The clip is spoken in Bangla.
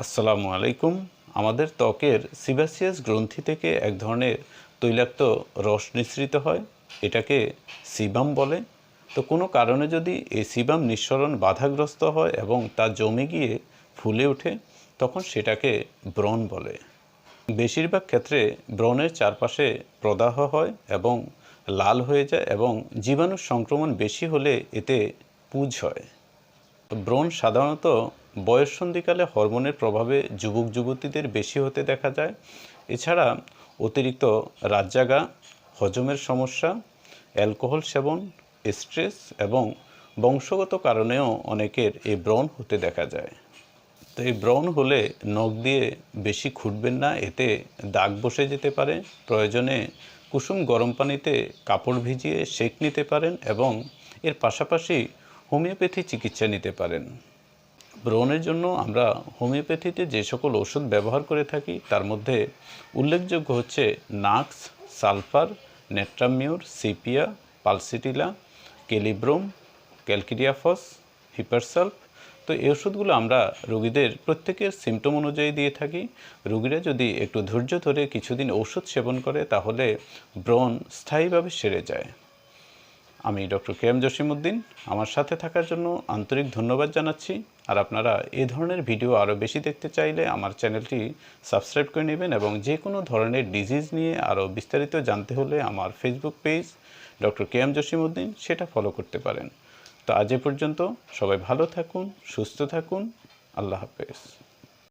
আসসালামু আলাইকুম। আমাদের ত্বকের সিবাসিয়াস গ্রন্থি থেকে এক ধরনের তৈলাক্ত রস নিঃসৃত হয়, এটাকে সিবাম বলে। তো কোনো কারণে যদি এই সিবাম নিঃসরণ বাধাগ্রস্ত হয় এবং তা জমে গিয়ে ফুলে ওঠে, তখন সেটাকে ব্রণ বলে। বেশিরভাগ ক্ষেত্রে ব্রণের চারপাশে প্রদাহ হয় এবং লাল হয়ে যায়, এবং জীবাণুর সংক্রমণ বেশি হলে এতে পুঁজ হয়। ব্রণ সাধারণত বয়ঃসন্ধিকালে হরমোনের প্রভাবে যুবক যুবতীদের বেশি হতে দেখা যায়। এছাড়া অতিরিক্ত রাত জাগা, হজমের সমস্যা, অ্যালকোহল সেবন, স্ট্রেস এবং বংশগত কারণেও অনেকের এই ব্রণ হতে দেখা যায়। তো এই ব্রণ হলে নখ দিয়ে বেশি খুঁটবেন না, এতে দাগ বসে যেতে পারে। প্রয়োজনে কুসুম গরম পানিতে কাপড় ভিজিয়ে সেঁক নিতে পারেন এবং এর পাশাপাশি হোমিওপ্যাথি চিকিৎসা নিতে পারেন। ব্রণের জন্য আমরা হোমিওপ্যাথিতে যে সকল ওষুধ ব্যবহার করে থাকি তার মধ্যে উল্লেখযোগ্য হচ্ছে নাক্স, সালফার, নেট্রামিউর, সিপিয়া, পালসিটিলা, কেলিব্রোম, ক্যালকিডিয়াফস, হিপারসাল্ফ। তো এই ওষুধগুলো আমরা রোগীদের প্রত্যেকের সিমটম অনুযায়ী দিয়ে থাকি। রোগীরা যদি একটু ধৈর্য ধরে কিছুদিন ওষুধ সেবন করে তাহলে ব্রণ স্থায়ীভাবে সেরে যায়। আমি ডক্টর কে এম জসিমউদ্দিন। আমার সাথে থাকার জন্য আন্তরিক ধন্যবাদ জানাচ্ছি। আর আপনারা এই ধরনের ভিডিও আরও বেশি দেখতে চাইলে আমার চ্যানেলটি সাবস্ক্রাইব করে নেবেন, এবং যে কোনো ধরনের ডিজিজ নিয়ে আরও বিস্তারিত জানতে হলে আমার Facebook page doctor K M Jasimuddin সেটা ফলো করতে পারেন। তো আজ এ পর্যন্ত, সবাই ভালো থাকুন, সুস্থ থাকুন। আল্লাহ হাফেজ।